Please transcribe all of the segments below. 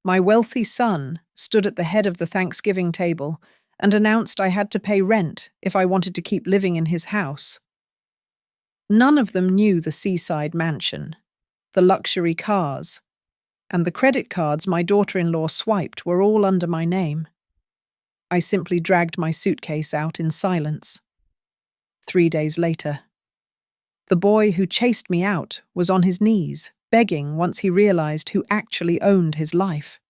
My wealthy son stood at the head of the Thanksgiving table and announced I had to pay rent if I wanted to keep living in his house. None of them knew the seaside mansion, the luxury cars, and the credit cards my daughter-in-law swiped were all under my name. I simply dragged my suitcase out in silence. 3 days later, the boy who chased me out was on his knees, begging once he realized who actually owned his life.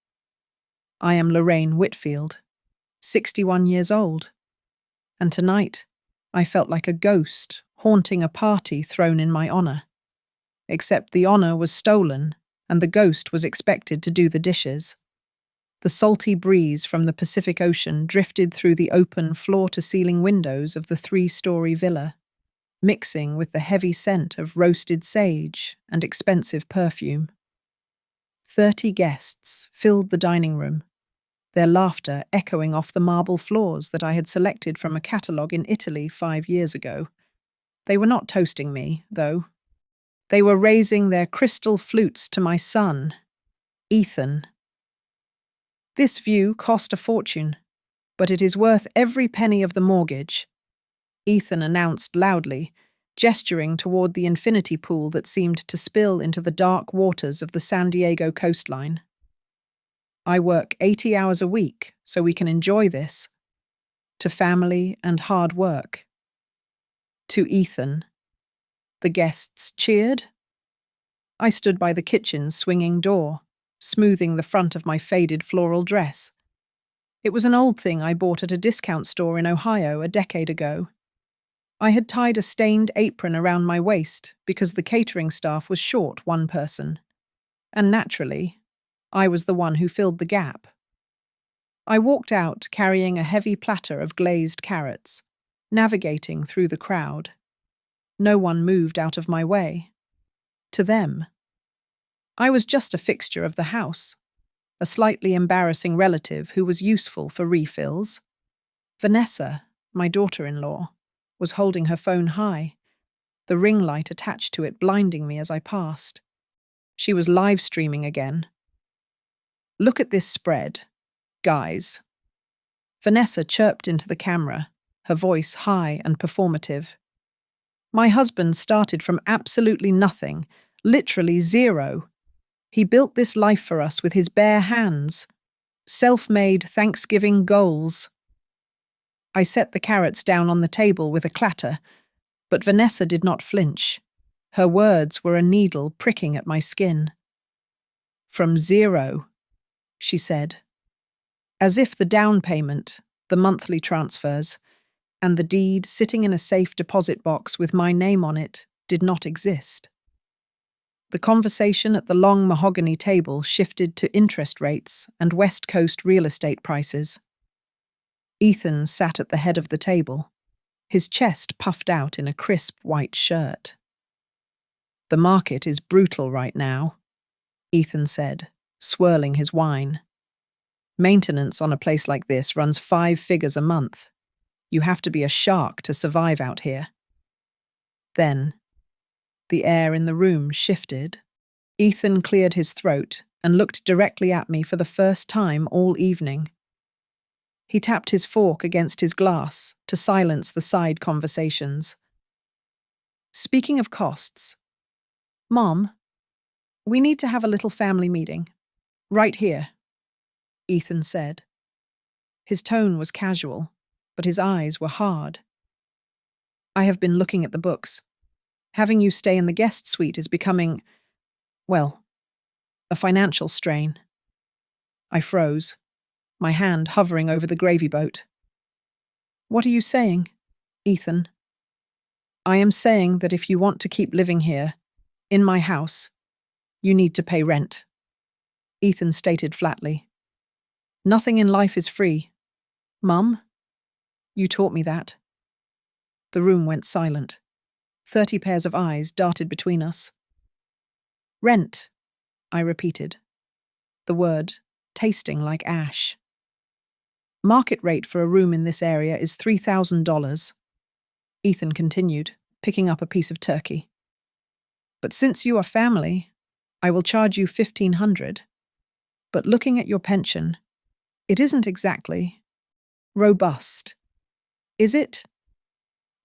I am Lorraine Whitfield, 61 years old, and tonight I felt like a ghost haunting a party thrown in my honor. Except the honor was stolen, and the ghost was expected to do the dishes. The salty breeze from the Pacific Ocean drifted through the open floor-to-ceiling windows of the 3-story villa, mixing with the heavy scent of roasted sage and expensive perfume. 30 guests filled the dining room, their laughter echoing off the marble floors that I had selected from a catalogue in Italy 5 years ago. They were not toasting me, though. They were raising their crystal flutes to my son, Ethan. This view cost a fortune, but it is worth every penny of the mortgage, Ethan announced loudly, gesturing toward the infinity pool that seemed to spill into the dark waters of the San Diego coastline. I work 80 hours a week so we can enjoy this. To family and hard work. To Ethan. The guests cheered. I stood by the kitchen's swinging door, smoothing the front of my faded floral dress. It was an old thing I bought at a discount store in Ohio a decade ago. I had tied a stained apron around my waist because the catering staff was short one person. And naturally, I was the one who filled the gap. I walked out carrying a heavy platter of glazed carrots, navigating through the crowd. No one moved out of my way. To them, I was just a fixture of the house, a slightly embarrassing relative who was useful for refills. Vanessa, my daughter-in-law, was holding her phone high, the ring light attached to it blinding me as I passed. She was live streaming again. Look at this spread, guys. Vanessa chirped into the camera, her voice high and performative. My husband started from absolutely nothing, literally zero. He built this life for us with his bare hands. Self-made Thanksgiving goals. I set the carrots down on the table with a clatter, but Vanessa did not flinch. Her words were a needle pricking at my skin. From zero, she said. As if the down payment, the monthly transfers, and the deed sitting in a safe deposit box with my name on it did not exist. The conversation at the long mahogany table shifted to interest rates and West Coast real estate prices. Ethan sat at the head of the table, his chest puffed out in a crisp white shirt. The market is brutal right now, Ethan said, swirling his wine. Maintenance on a place like this runs 5 figures a month. You have to be a shark to survive out here. Then, the air in the room shifted. Ethan cleared his throat and looked directly at me for the first time all evening. He tapped his fork against his glass to silence the side conversations. Speaking of costs, Mom, we need to have a little family meeting. Right here, Ethan said. His tone was casual, but his eyes were hard. I have been looking at the books. Having you stay in the guest suite is becoming, well, a financial strain. I froze, my hand hovering over the gravy boat. What are you saying, Ethan? I am saying that if you want to keep living here, in my house, you need to pay rent, Ethan stated flatly. Nothing in life is free. Mum, you taught me that. The room went silent. 30 pairs of eyes darted between us. Rent, I repeated, the word tasting like ash. Market rate for a room in this area is $3,000. Ethan continued, picking up a piece of turkey. But since you are family, I will charge you $1,500. But looking at your pension, it isn't exactly robust, is it?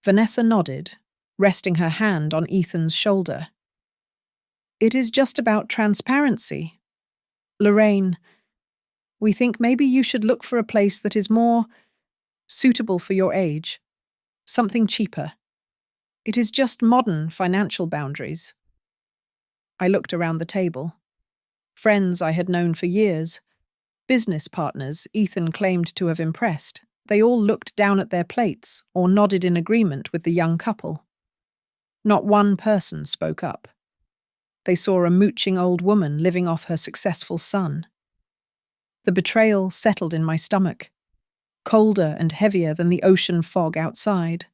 Vanessa nodded, resting her hand on Ethan's shoulder. It is just about transparency. Lorraine, we think maybe you should look for a place that is more suitable for your age, something cheaper. It is just modern financial boundaries. I looked around the table. Friends I had known for years, business partners Ethan claimed to have impressed, they all looked down at their plates or nodded in agreement with the young couple. Not one person spoke up. They saw a mooching old woman living off her successful son. The betrayal settled in my stomach, colder and heavier than the ocean fog outside.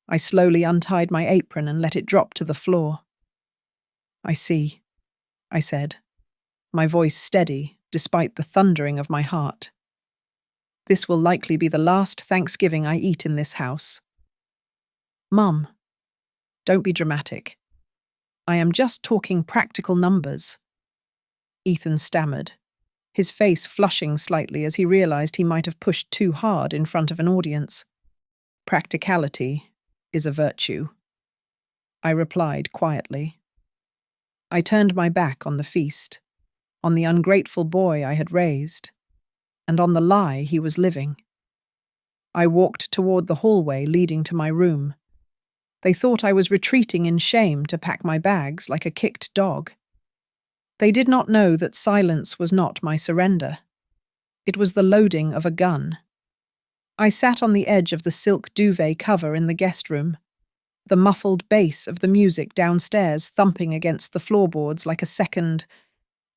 I slowly untied my apron and let it drop to the floor. I see, I said, my voice steady despite the thundering of my heart. This will likely be the last Thanksgiving I eat in this house. Mum, don't be dramatic. I am just talking practical numbers. Ethan stammered, his face flushing slightly as he realized he might have pushed too hard in front of an audience. Practicality is a virtue, I replied quietly. I turned my back on the feast, on the ungrateful boy I had raised, and on the lie he was living. I walked toward the hallway leading to my room. They thought I was retreating in shame to pack my bags like a kicked dog. They did not know that silence was not my surrender. It was the loading of a gun. I sat on the edge of the silk duvet cover in the guest room, the muffled bass of the music downstairs thumping against the floorboards like a second,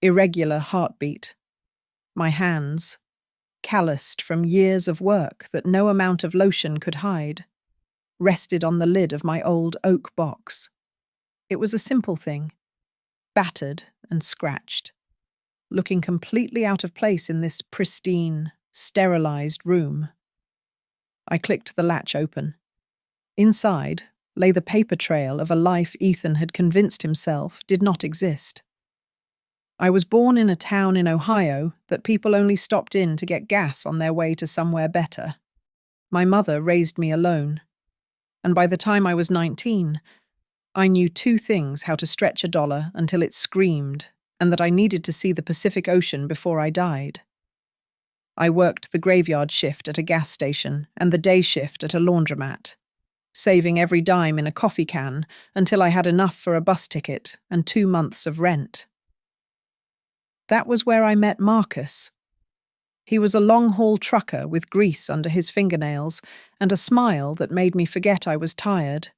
irregular heartbeat. My hands, calloused from years of work that no amount of lotion could hide, rested on the lid of my old oak box. It was a simple thing, battered and scratched, looking completely out of place in this pristine, sterilized room. I clicked the latch open. Inside lay the paper trail of a life Ethan had convinced himself did not exist. I was born in a town in Ohio that people only stopped in to get gas on their way to somewhere better. My mother raised me alone, and by the time I was 19, I knew two things: how to stretch a dollar until it screamed, and that I needed to see the Pacific Ocean before I died. I worked the graveyard shift at a gas station and the day shift at a laundromat, saving every dime in a coffee can until I had enough for a bus ticket and 2 months of rent. That was where I met Marcus. He was a long-haul trucker with grease under his fingernails and a smile that made me forget I was tired.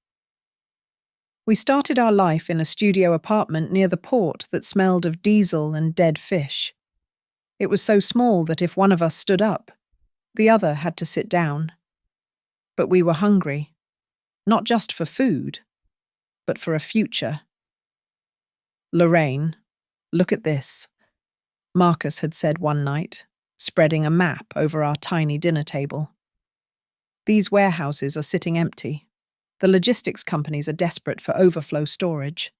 We started our life in a studio apartment near the port that smelled of diesel and dead fish. It was so small that if one of us stood up, the other had to sit down. But we were hungry, not just for food, but for a future. Lorraine, look at this, Marcus had said one night, spreading a map over our tiny dinner table. These warehouses are sitting empty. The logistics companies are desperate for overflow storage.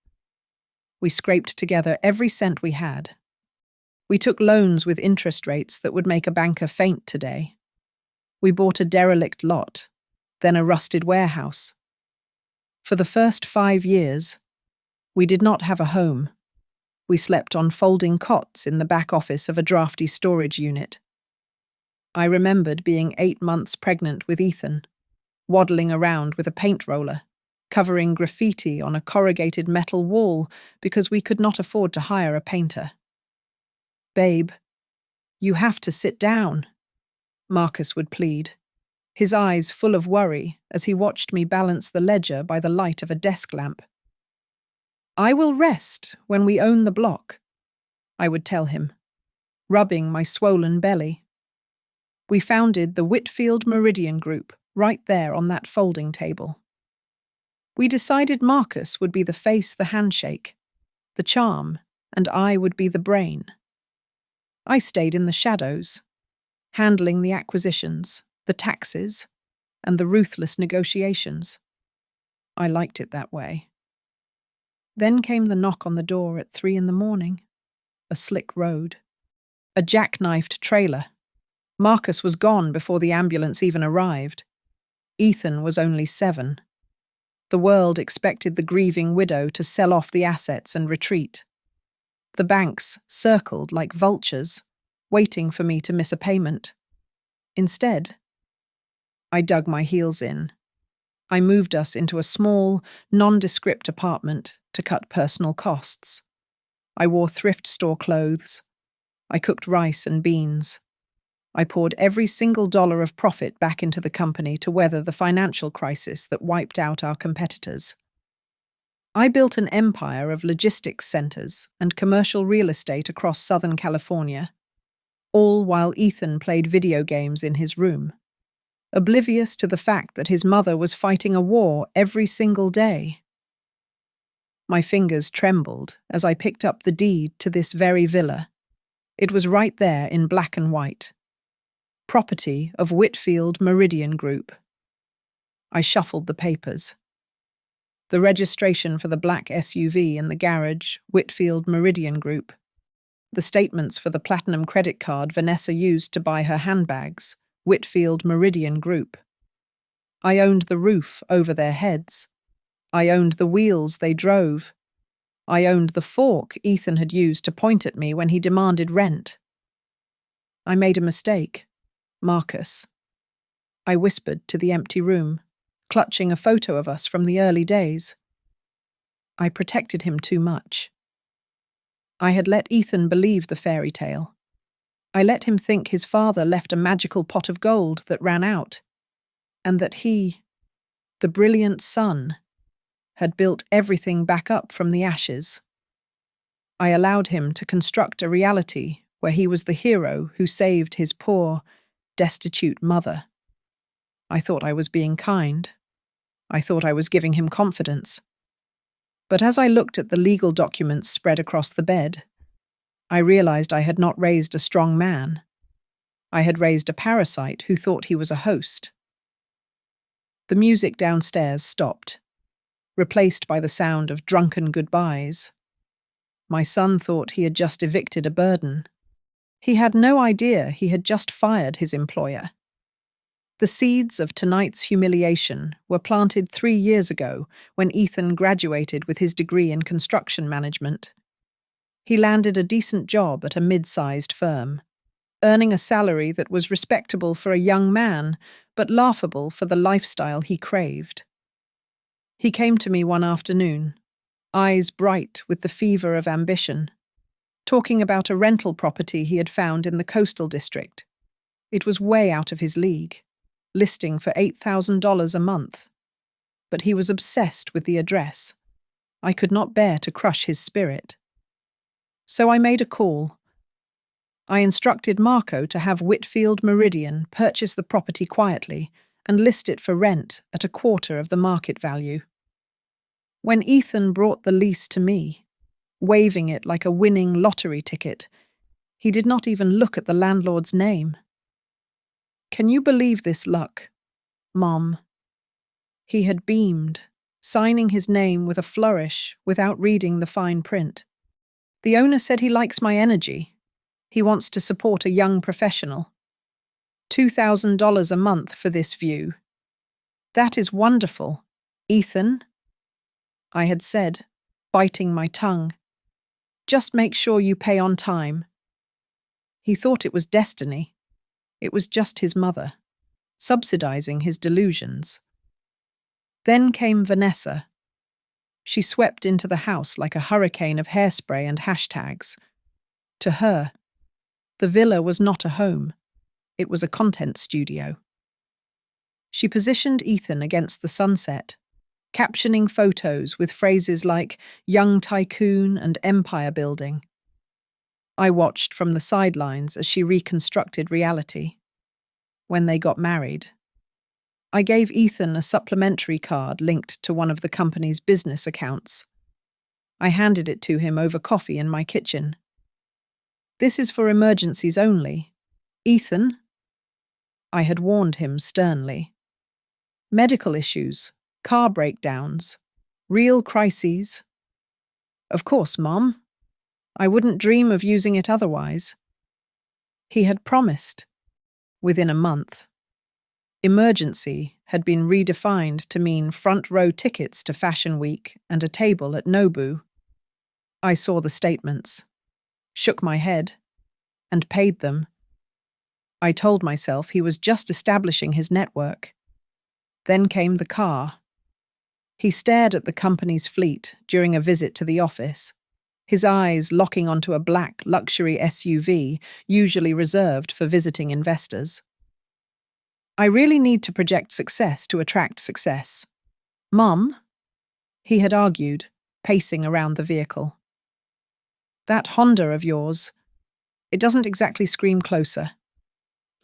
We scraped together every cent we had. We took loans with interest rates that would make a banker faint today. We bought a derelict lot, then a rusted warehouse. For the first 5 years, we did not have a home. We slept on folding cots in the back office of a drafty storage unit. I remembered being 8 months pregnant with Ethan, waddling around with a paint roller, covering graffiti on a corrugated metal wall because we could not afford to hire a painter. "Babe, you have to sit down," Marcus would plead, his eyes full of worry as he watched me balance the ledger by the light of a desk lamp. "I will rest when we own the block," I would tell him, rubbing my swollen belly. We founded the Whitfield Meridian Group right there on that folding table. We decided Marcus would be the face, the handshake, the charm, and I would be the brain. I stayed in the shadows, handling the acquisitions, the taxes, and the ruthless negotiations. I liked it that way. Then came the knock on the door at 3 in the morning. A slick road, A jackknifed trailer. Marcus was gone before the ambulance even arrived. Ethan was only 7. The world expected the grieving widow to sell off the assets and retreat. The banks circled like vultures, waiting for me to miss a payment. Instead, I dug my heels in. I moved us into a small, nondescript apartment to cut personal costs. I wore thrift store clothes. I cooked rice and beans. I poured every single dollar of profit back into the company to weather the financial crisis that wiped out our competitors. I built an empire of logistics centers and commercial real estate across Southern California, all while Ethan played video games in his room, oblivious to the fact that his mother was fighting a war every single day. My fingers trembled as I picked up the deed to this very villa. It was right there in black and white. Property of Whitfield Meridian Group. I shuffled the papers. The registration for the black SUV in the garage, Whitfield Meridian Group. The statements for the platinum credit card Vanessa used to buy her handbags, Whitfield Meridian Group. I owned the roof over their heads. I owned the wheels they drove. I owned the fork Ethan had used to point at me when he demanded rent. I made a mistake. Marcus. I whispered to the empty room, clutching a photo of us from the early days. I protected him too much. I had let Ethan believe the fairy tale. I let him think his father left a magical pot of gold that ran out, and that he, the brilliant son, had built everything back up from the ashes. I allowed him to construct a reality where he was the hero who saved his poor, destitute mother. I thought I was being kind. I thought I was giving him confidence. But as I looked at the legal documents spread across the bed, I realized I had not raised a strong man. I had raised a parasite who thought he was a host. The music downstairs stopped, replaced by the sound of drunken goodbyes. My son thought he had just evicted a burden. He had no idea he had just fired his employer. The seeds of tonight's humiliation were planted 3 years ago when Ethan graduated with his degree in construction management. He landed a decent job at a mid-sized firm, earning a salary that was respectable for a young man, but laughable for the lifestyle he craved. He came to me one afternoon, eyes bright with the fever of ambition, talking about a rental property he had found in the coastal district. It was way out of his league, listing for $8,000 a month. But he was obsessed with the address. I could not bear to crush his spirit. So I made a call. I instructed Marco to have Whitfield Meridian purchase the property quietly and list it for rent at 1/4 of the market value. When Ethan brought the lease to me, waving it like a winning lottery ticket, he did not even look at the landlord's name. Can you believe this luck, Mom? He had beamed, signing his name with a flourish without reading the fine print. The owner said he likes my energy. He wants to support a young professional. $2,000 a month for this view. That is wonderful, Ethan, I had said, biting my tongue. Just make sure you pay on time. He thought it was destiny. It was just his mother, subsidizing his delusions. Then came Vanessa. She swept into the house like a hurricane of hairspray and hashtags. To her, the villa was not a home. It was a content studio. She positioned Ethan against the sunset, captioning photos with phrases like young tycoon and empire building. I watched from the sidelines as she reconstructed reality. When they got married, I gave Ethan a supplementary card linked to one of the company's business accounts. I handed it to him over coffee in my kitchen. This is for emergencies only. Ethan, I had warned him sternly. Medical issues, car breakdowns, real crises. Of course, Mom. I wouldn't dream of using it otherwise. He had promised within a month. Emergency had been redefined to mean front row tickets to Fashion Week and a table at Nobu. I saw the statements, shook my head, and paid them. I told myself he was just establishing his network. Then came the car. He stared at the company's fleet during a visit to the office, his eyes locking onto a black luxury SUV usually reserved for visiting investors. I really need to project success to attract success. Mum, he had argued, pacing around the vehicle. That Honda of yours, it doesn't exactly scream closer.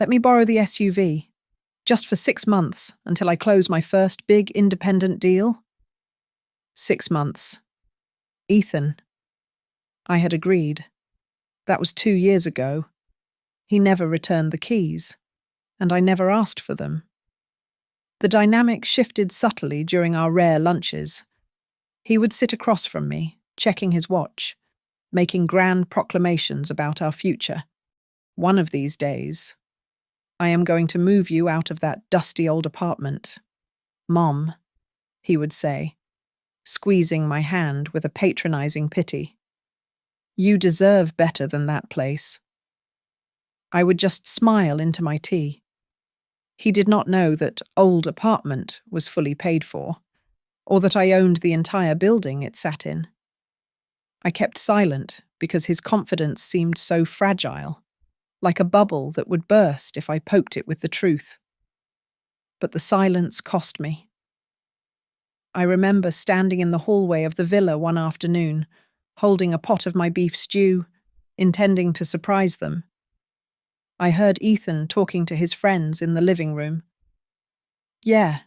Let me borrow the SUV, just for 6 months until I close my first big independent deal. 6 months. Ethan. I had agreed. That was 2 years ago. He never returned the keys, and I never asked for them. The dynamic shifted subtly during our rare lunches. He would sit across from me, checking his watch, making grand proclamations about our future. One of these days, I am going to move you out of that dusty old apartment. Mom, he would say, squeezing my hand with a patronizing pity. You deserve better than that place. I would just smile into my tea. He did not know that old apartment was fully paid for, or that I owned the entire building it sat in. I kept silent because his confidence seemed so fragile, like a bubble that would burst if I poked it with the truth. But the silence cost me. I remember standing in the hallway of the villa one afternoon, holding a pot of my beef stew, intending to surprise them. I heard Ethan talking to his friends in the living room. Yeah,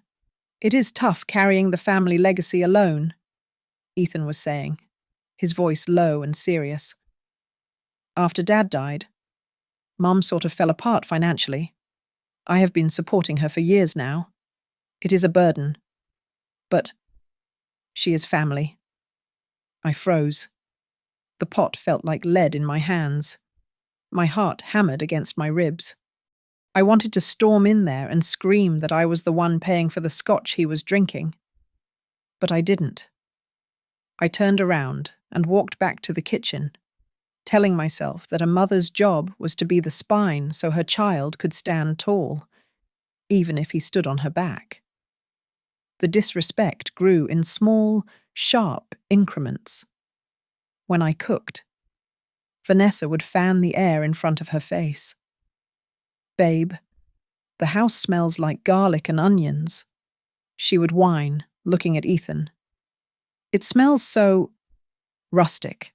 it is tough carrying the family legacy alone, Ethan was saying, his voice low and serious. After Dad died, Mum sort of fell apart financially. I have been supporting her for years now. It is a burden. But she is family. I froze. The pot felt like lead in my hands. My heart hammered against my ribs. I wanted to storm in there and scream that I was the one paying for the scotch he was drinking. But I didn't. I turned around and walked back to the kitchen, telling myself that a mother's job was to be the spine so her child could stand tall, even if he stood on her back. The disrespect grew in small, sharp increments. When I cooked, Vanessa would fan the air in front of her face. Babe, the house smells like garlic and onions, she would whine, looking at Ethan. It smells so rustic.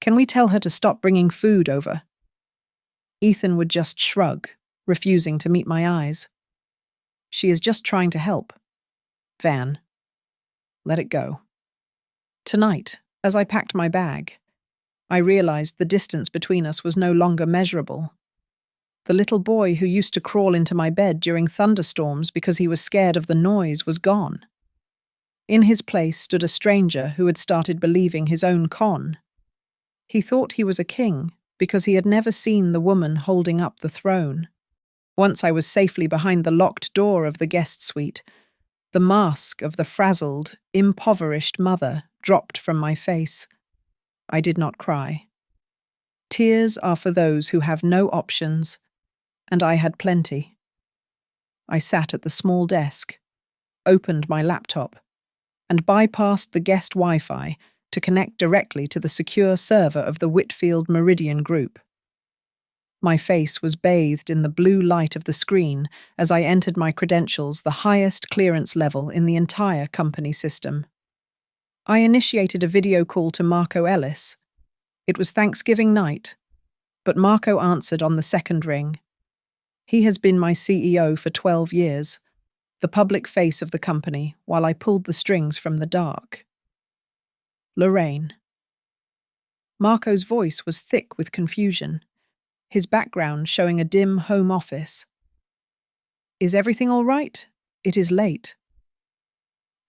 Can we tell her to stop bringing food over? Ethan would just shrug, refusing to meet my eyes. She is just trying to help. Van. Let it go. Tonight, as I packed my bag, I realized the distance between us was no longer measurable. The little boy who used to crawl into my bed during thunderstorms because he was scared of the noise was gone. In his place stood a stranger who had started believing his own con. He thought he was a king because he had never seen the woman holding up the throne. Once I was safely behind the locked door of the guest suite, the mask of the frazzled, impoverished mother dropped from my face. I did not cry. Tears are for those who have no options, and I had plenty. I sat at the small desk, opened my laptop, and bypassed the guest Wi-Fi to connect directly to the secure server of the Whitfield Meridian Group. My face was bathed in the blue light of the screen as I entered my credentials, the highest clearance level in the entire company system. I initiated a video call to Marco Ellis. It was Thanksgiving night, but Marco answered on the second ring. He has been my CEO for 12 years, the public face of the company, while I pulled the strings from the dark. Lorraine. Marco's voice was thick with confusion, his background showing a dim home office. Is everything all right? It is late.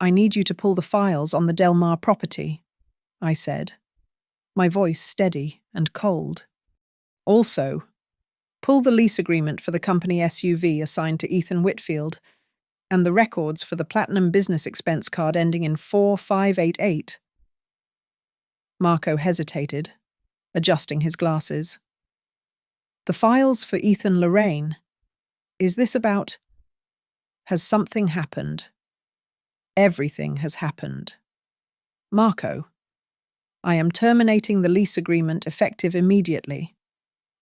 I need you to pull the files on the Del Mar property, I said, my voice steady and cold. Also, Pull the lease agreement for the company SUV assigned to Ethan Whitfield and the records for the platinum business expense card ending in 4588. Marco hesitated, adjusting his glasses. The files for Ethan Lorraine. Is this about... Has something happened? Everything has happened. Marco, I am terminating the lease agreement effective immediately.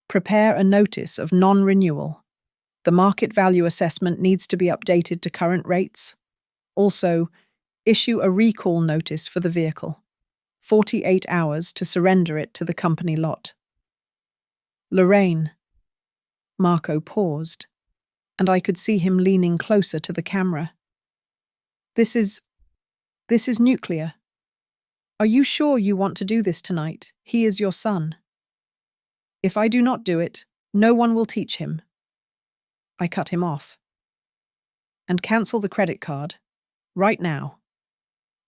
Prepare a notice of non-renewal. The market value assessment needs to be updated to current rates. Also, issue a recall notice for the vehicle. 48 hours to surrender it to the company lot. Lorraine. Marco paused, and I could see him leaning closer to the camera. This is nuclear. Are you sure you want to do this tonight? He is your son. If I do not do it, no one will teach him. I cut him off. And cancel the credit card. Right now.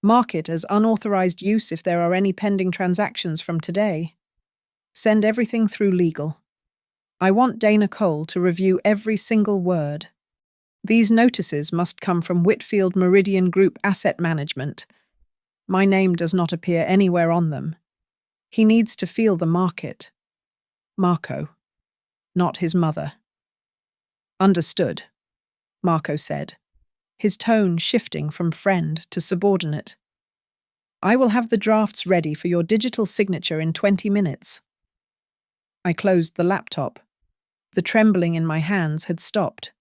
Mark it as unauthorized use if there are any pending transactions from today. Send everything through legal. I want Dana Cole to review every single word. These notices must come from Whitfield Meridian Group Asset Management. My name does not appear anywhere on them. He needs to feel the market. Marco, not his mother. Understood, Marco said, his tone shifting from friend to subordinate. I will have the drafts ready for your digital signature in 20 minutes. I closed the laptop. The trembling in my hands had stopped.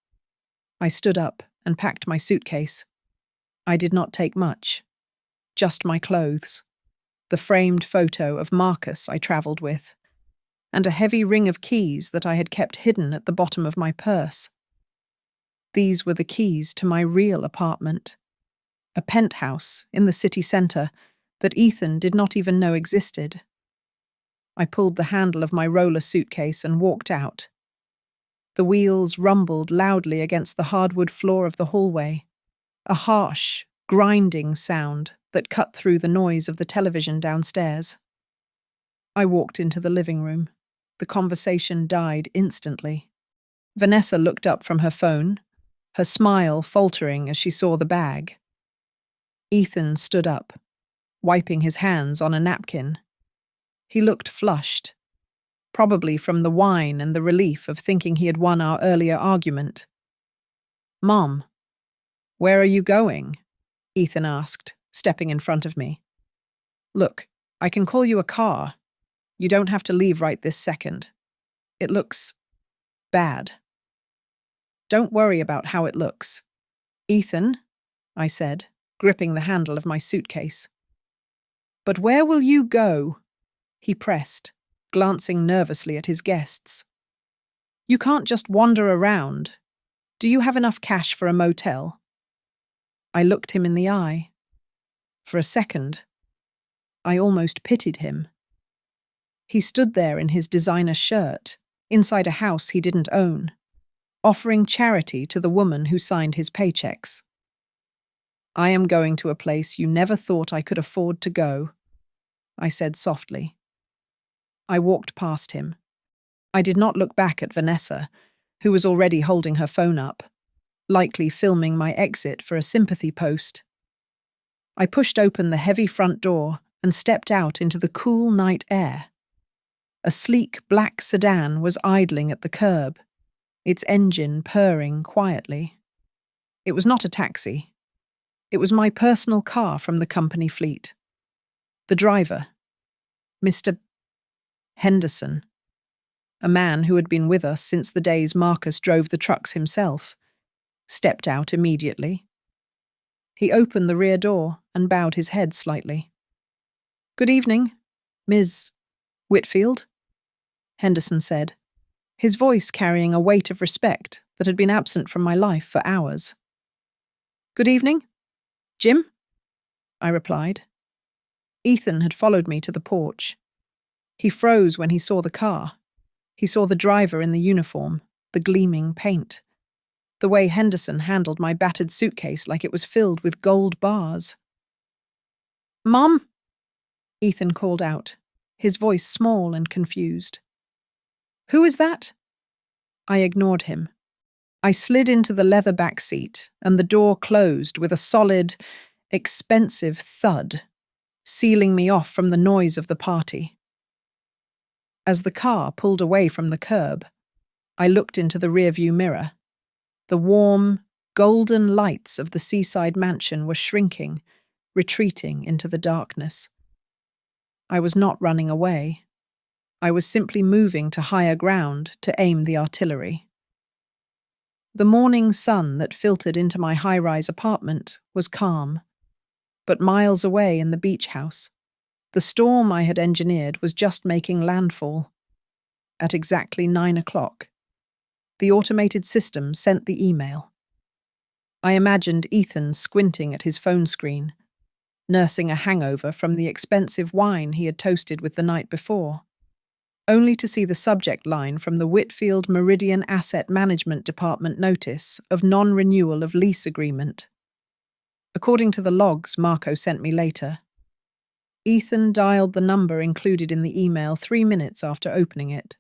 I stood up and packed my suitcase. I did not take much. Just my clothes, the framed photo of Marcus I travelled with, and a heavy ring of keys that I had kept hidden at the bottom of my purse. These were the keys to my real apartment, a penthouse in the city centre that Ethan did not even know existed. I pulled the handle of my roller suitcase and walked out. The wheels rumbled loudly against the hardwood floor of the hallway, a harsh, grinding sound that cut through the noise of the television downstairs. I walked into the living room. The conversation died instantly. Vanessa looked up from her phone, her smile faltering as she saw the bag. Ethan stood up, wiping his hands on a napkin. He looked flushed, probably from the wine and the relief of thinking he had won our earlier argument. "Mom, where are you going?" Ethan asked, stepping in front of me. "Look, I can call you a car. You don't have to leave right this second. It looks bad." "Don't worry about how it looks." "Ethan," I said, gripping the handle of my suitcase. "But where will you go?" he pressed, glancing nervously at his guests. "You can't just wander around. Do you have enough cash for a motel?" I looked him in the eye. For a second, I almost pitied him. He stood there in his designer shirt, inside a house he didn't own, offering charity to the woman who signed his paychecks. "I am going to a place you never thought I could afford to go," I said softly. I walked past him. I did not look back at Vanessa, who was already holding her phone up, likely filming my exit for a sympathy post. I pushed open the heavy front door and stepped out into the cool night air. A sleek black sedan was idling at the curb, its engine purring quietly. It was not a taxi. It was my personal car from the company fleet. The driver, Mr. Henderson, a man who had been with us since the days Marcus drove the trucks himself, stepped out immediately. He opened the rear door and bowed his head slightly. "Good evening, Ms. Whitfield," Henderson said, his voice carrying a weight of respect that had been absent from my life for hours. "Good evening, Jim," I replied. Ethan had followed me to the porch. He froze when he saw the car. He saw the driver in the uniform, the gleaming paint, the way Henderson handled my battered suitcase like it was filled with gold bars. "Mom?" Ethan called out, his voice small and confused. "Who is that?" I ignored him. I slid into the leather back seat, and the door closed with a solid, expensive thud, sealing me off from the noise of the party. As the car pulled away from the curb, I looked into the rearview mirror. The warm, golden lights of the seaside mansion were shrinking, retreating into the darkness. I was not running away. I was simply moving to higher ground to aim the artillery. The morning sun that filtered into my high-rise apartment was calm, but miles away in the beach house, the storm I had engineered was just making landfall. At exactly 9 o'clock, the automated system sent the email. I imagined Ethan squinting at his phone screen, nursing a hangover from the expensive wine he had toasted with the night before, only to see the subject line from the Whitfield Meridian Asset Management Department notice of non-renewal of lease agreement. According to the logs Marco sent me later, Ethan dialed the number included in the email 3 minutes after opening it.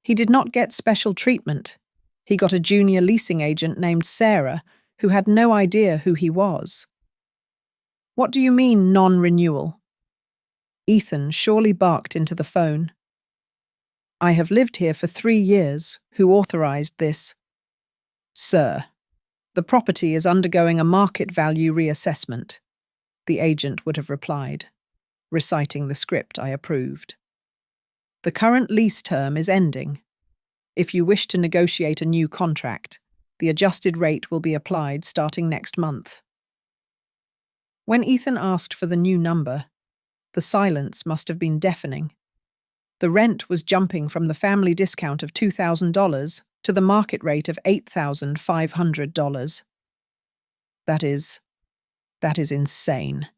He did not get special treatment. He got a junior leasing agent named Sarah, who had no idea who he was. What do you mean, non-renewal? Ethan surely barked into the phone. I have lived here for 3 years. Who authorized this? Sir, the property is undergoing a market value reassessment, the agent would have replied, reciting the script I approved. The current lease term is ending. If you wish to negotiate a new contract, the adjusted rate will be applied starting next month. When Ethan asked for the new number, the silence must have been deafening. The rent was jumping from the family discount of $2,000 to the market rate of $8,500. That is insane,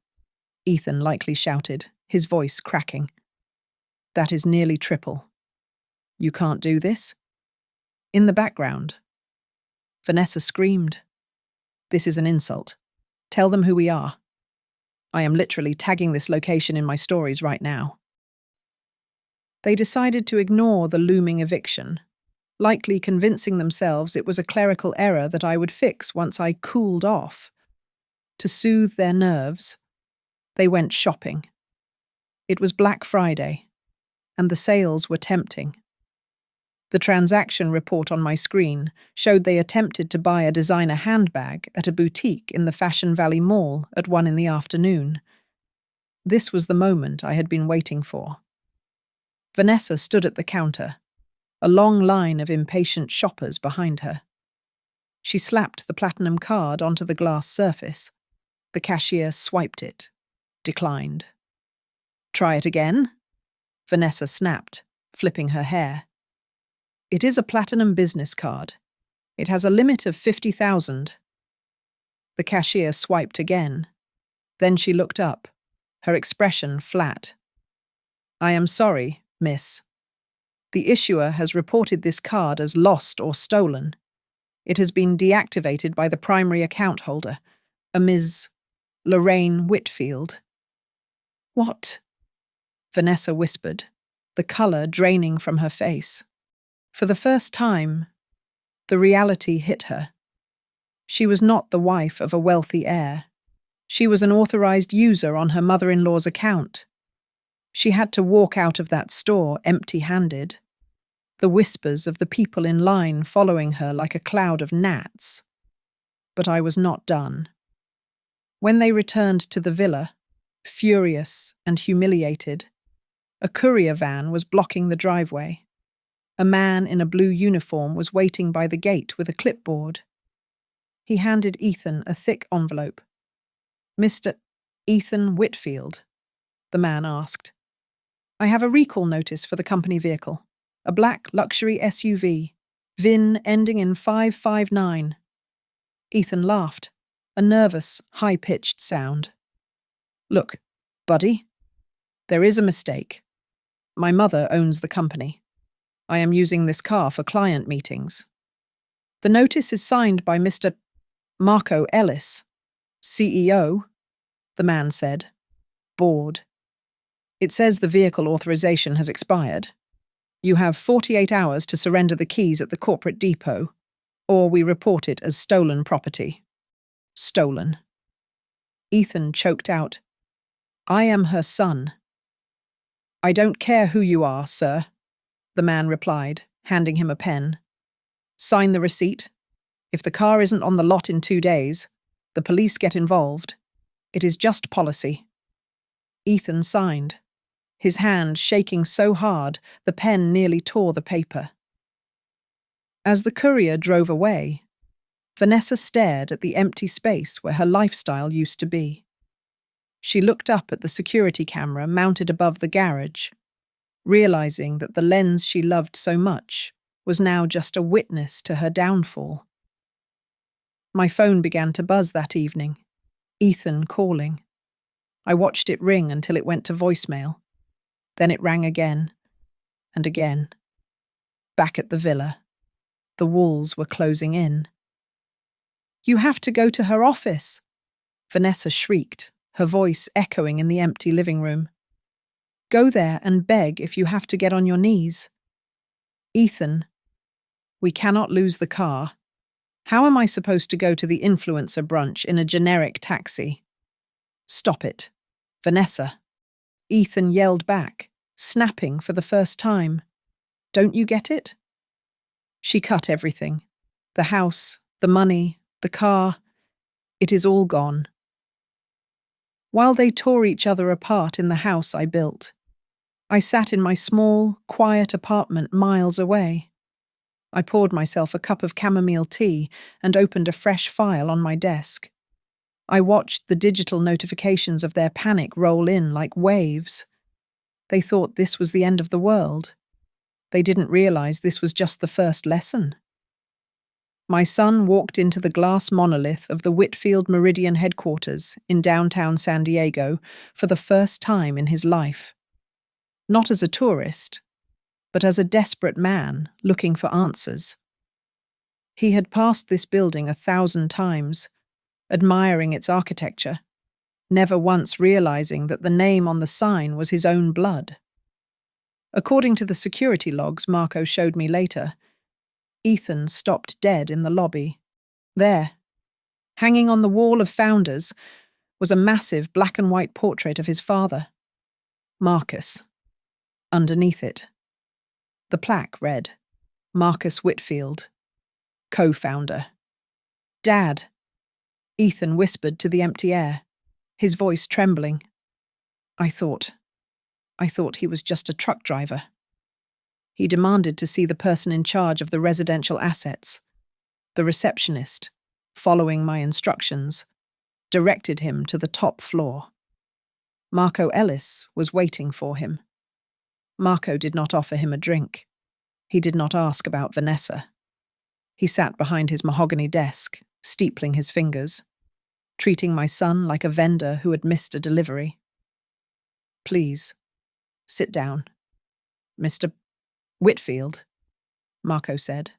Ethan lightly shouted, his voice cracking. That is nearly triple. You can't do this? In the background, Vanessa screamed. This is an insult. Tell them who we are. I am literally tagging this location in my stories right now. They decided to ignore the looming eviction, likely convincing themselves it was a clerical error that I would fix once I cooled off. To soothe their nerves, they went shopping. It was Black Friday, and the sales were tempting. The transaction report on my screen showed they attempted to buy a designer handbag at a boutique in the Fashion Valley Mall at 1 in the afternoon. This was the moment I had been waiting for. Vanessa stood at the counter, a long line of impatient shoppers behind her. She slapped the platinum card onto the glass surface. The cashier swiped it, declined. Try it again? Vanessa snapped, flipping her hair. It is a platinum business card. It has a limit of 50,000. The cashier swiped again. Then she looked up, her expression flat. I am sorry, miss. The issuer has reported this card as lost or stolen. It has been deactivated by the primary account holder, a Ms. Lorraine Whitfield. What? Vanessa whispered, the colour draining from her face. For the first time, the reality hit her. She was not the wife of a wealthy heir. She was an authorized user on her mother-in-law's account. She had to walk out of that store empty-handed, the whispers of the people in line following her like a cloud of gnats. But I was not done. When they returned to the villa, furious and humiliated, a courier van was blocking the driveway. A man in a blue uniform was waiting by the gate with a clipboard. He handed Ethan a thick envelope. Mr. Ethan Whitfield, the man asked. I have a recall notice for the company vehicle, a black luxury SUV, VIN ending in 559. Ethan laughed, a nervous, high-pitched sound. Look, buddy, there is a mistake. My mother owns the company. I am using this car for client meetings. The notice is signed by Mr. Marco Ellis, CEO, the man said, bored. It says the vehicle authorization has expired. You have 48 hours to surrender the keys at the corporate depot, or we report it as stolen property. Stolen. Ethan choked out, I am her son. I don't care who you are, sir, the man replied, handing him a pen. Sign the receipt. If the car isn't on the lot in 2 days, the police get involved. It is just policy. Ethan signed, his hand shaking so hard the pen nearly tore the paper. As the courier drove away, Vanessa stared at the empty space where her lifestyle used to be. She looked up at the security camera mounted above the garage, realizing that the lens she loved so much was now just a witness to her downfall. My phone began to buzz that evening, Ethan calling. I watched it ring until it went to voicemail. Then it rang again, and again. Back at the villa, the walls were closing in. You have to go to her office, Vanessa shrieked, her voice echoing in the empty living room. Go there and beg if you have to get on your knees. Ethan, we cannot lose the car. How am I supposed to go to the influencer brunch in a generic taxi? Stop it, Vanessa. Ethan yelled back, snapping for the first time. Don't you get it? She cut everything. The house, the money, the car. It is all gone. While they tore each other apart in the house I built, I sat in my small, quiet apartment miles away. I poured myself a cup of chamomile tea and opened a fresh file on my desk. I watched the digital notifications of their panic roll in like waves. They thought this was the end of the world. They didn't realize this was just the first lesson. My son walked into the glass monolith of the Whitfield Meridian headquarters in downtown San Diego for the first time in his life. Not as a tourist, but as a desperate man looking for answers. He had passed this building 1,000 times, admiring its architecture, never once realizing that the name on the sign was his own blood. According to the security logs Marco showed me later, Ethan stopped dead in the lobby. There, hanging on the wall of founders, was a massive black and white portrait of his father, Marcus. Underneath it, the plaque read, Marcus Whitfield, co-founder. Dad, Ethan whispered to the empty air, his voice trembling. I thought he was just a truck driver. He demanded to see the person in charge of the residential assets. The receptionist, following my instructions, directed him to the top floor. Marco Ellis was waiting for him. Marco did not offer him a drink. He did not ask about Vanessa. He sat behind his mahogany desk, steepling his fingers, treating my son like a vendor who had missed a delivery. Please, sit down. Mr. Whitfield, Marco said,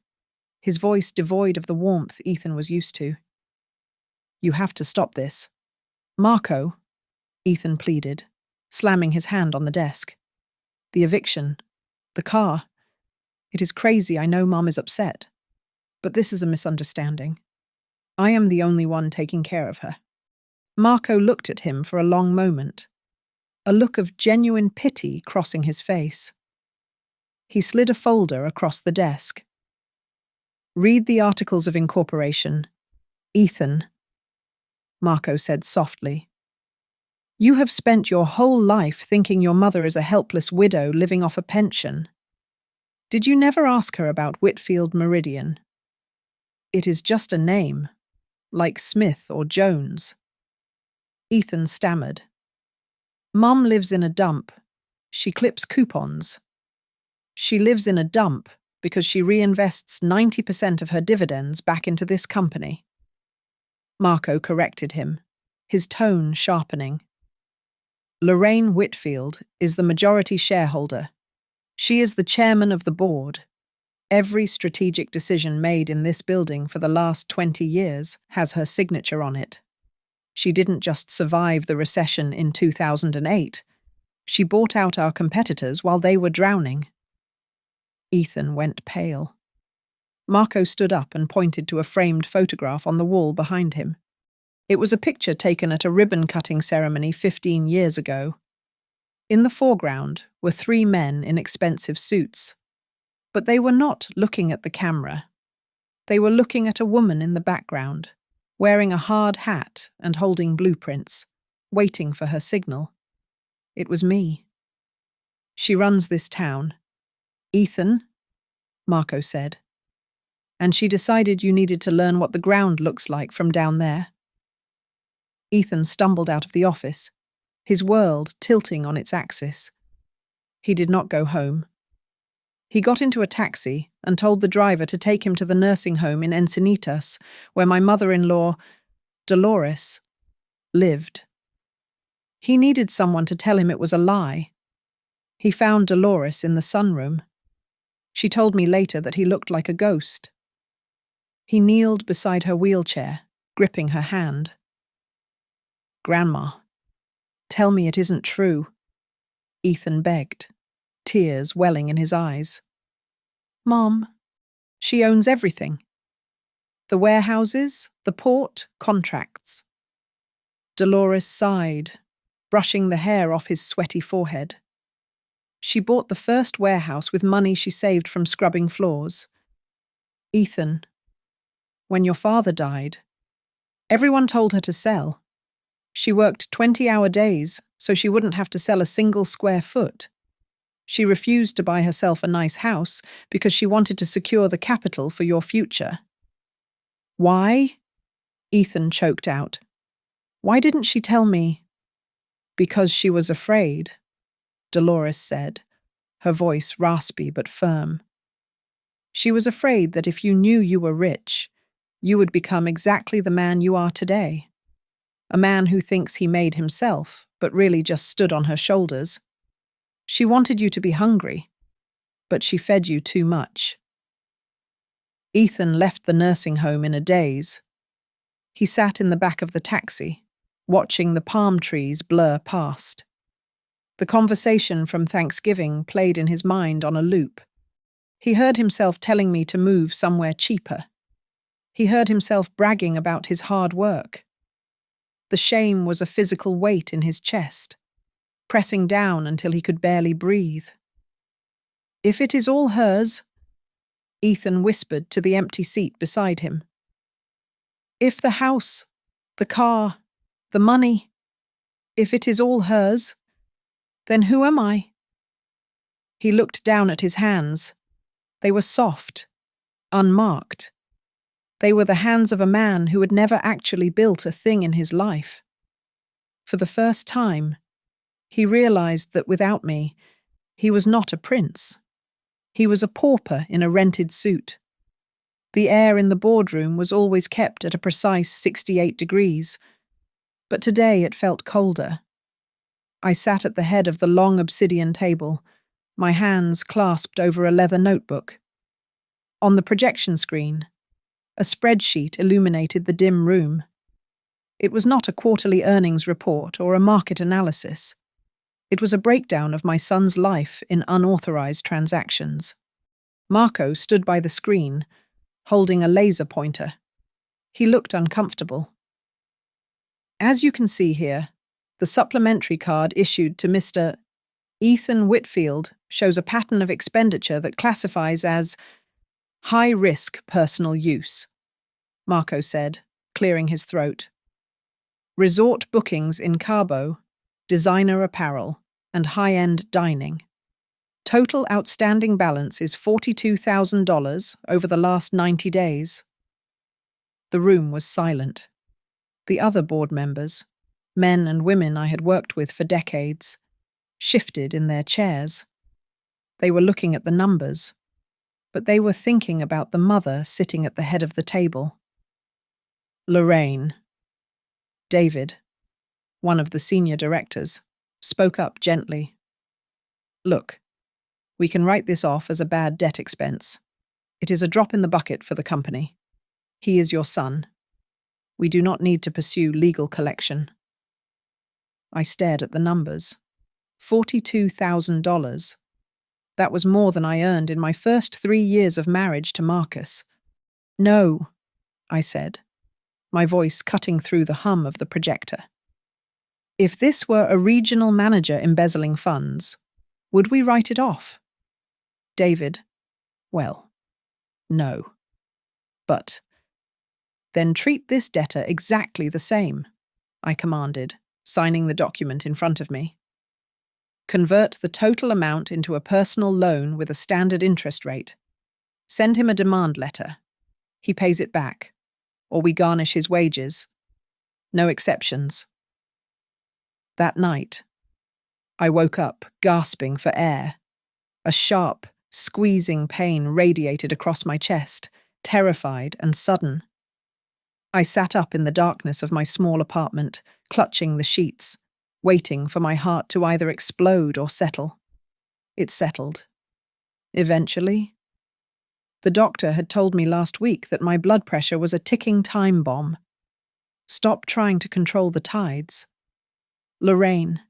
his voice devoid of the warmth Ethan was used to. You have to stop this. Marco, Ethan pleaded, slamming his hand on the desk. The eviction, the car. It is crazy, I know Mom is upset. But this is a misunderstanding. I am the only one taking care of her. Marco looked at him for a long moment, a look of genuine pity crossing his face. He slid a folder across the desk. Read the Articles of Incorporation. Ethan, Marco said softly. You have spent your whole life thinking your mother is a helpless widow living off a pension. Did you never ask her about Whitfield Meridian? It is just a name, like Smith or Jones. Ethan stammered. Mum lives in a dump. She clips coupons. She lives in a dump because she reinvests 90% of her dividends back into this company. Marco corrected him, his tone sharpening. Lorraine Whitfield is the majority shareholder. She is the chairman of the board. Every strategic decision made in this building for the last 20 years has her signature on it. She didn't just survive the recession in 2008. She bought out our competitors while they were drowning. Ethan went pale. Marco stood up and pointed to a framed photograph on the wall behind him. It was a picture taken at a ribbon-cutting ceremony 15 years ago. In the foreground were 3 men in expensive suits. But they were not looking at the camera. They were looking at a woman in the background, wearing a hard hat and holding blueprints, waiting for her signal. It was me. She runs this town. Ethan, Marco said. And she decided you needed to learn what the ground looks like from down there. Ethan stumbled out of the office, his world tilting on its axis. He did not go home. He got into a taxi and told the driver to take him to the nursing home in Encinitas, where my mother-in-law, Dolores, lived. He needed someone to tell him it was a lie. He found Dolores in the sunroom. She told me later that he looked like a ghost. He kneeled beside her wheelchair, gripping her hand. "Grandma, tell me it isn't true," Ethan begged, tears welling in his eyes. "Mom, she owns everything. The warehouses, the port, contracts." Dolores sighed, brushing the hair off his sweaty forehead. She bought the first warehouse with money she saved from scrubbing floors. "Ethan, when your father died, everyone told her to sell. She worked 20-hour days so she wouldn't have to sell a single square foot. She refused to buy herself a nice house because she wanted to secure the capital for your future." "Why?" Ethan choked out. "Why didn't she tell me?" "Because she was afraid," Dolores said, her voice raspy but firm. "She was afraid that if you knew you were rich, you would become exactly the man you are today. A man who thinks he made himself, but really just stood on her shoulders. She wanted you to be hungry, but she fed you too much." Ethan left the nursing home in a daze. He sat in the back of the taxi, watching the palm trees blur past. The conversation from Thanksgiving played in his mind on a loop. He heard himself telling me to move somewhere cheaper. He heard himself bragging about his hard work. The shame was a physical weight in his chest, pressing down until he could barely breathe. "If it is all hers," Ethan whispered to the empty seat beside him. "If the house, the car, the money, if it is all hers, then who am I?" He looked down at his hands. They were soft, unmarked. They were the hands of a man who had never actually built a thing in his life. For the first time, he realized that without me, he was not a prince. He was a pauper in a rented suit. The air in the boardroom was always kept at a precise 68 degrees, but today it felt colder. I sat at the head of the long obsidian table, my hands clasped over a leather notebook. On the projection screen, a spreadsheet illuminated the dim room. It was not a quarterly earnings report or a market analysis. It was a breakdown of my son's life in unauthorized transactions. Marco stood by the screen, holding a laser pointer. He looked uncomfortable. "As you can see here, the supplementary card issued to Mr. Ethan Whitfield shows a pattern of expenditure that classifies as high-risk personal use," Marco said, clearing his throat. "Resort bookings in Cabo, designer apparel, and high-end dining. Total outstanding balance is $42,000 over the last 90 days. The room was silent. The other board members, men and women I had worked with for decades, shifted in their chairs. They were looking at the numbers, but they were thinking about the mother sitting at the head of the table. Lorraine. David, one of the senior directors, spoke up gently. "Look, we can write this off as a bad debt expense. It is a drop in the bucket for the company. He is your son. We do not need to pursue legal collection." I stared at the numbers. $42,000. That was more than I earned in my first 3 years of marriage to Marcus. No, I said, my voice cutting through the hum of the projector. If this were a regional manager embezzling funds, would we write it off? David, well, no. But then treat this debtor exactly the same, I commanded, signing the document in front of me. Convert the total amount into a personal loan with a standard interest rate. Send him a demand letter. He pays it back, or we garnish his wages. No exceptions. That night, I woke up gasping for air. A sharp, squeezing pain radiated across my chest, terrified and sudden. I sat up in the darkness of my small apartment, clutching the sheets, waiting for my heart to either explode or settle. It settled. Eventually. The doctor had told me last week that my blood pressure was a ticking time bomb. Stop trying to control the tides. Lorraine,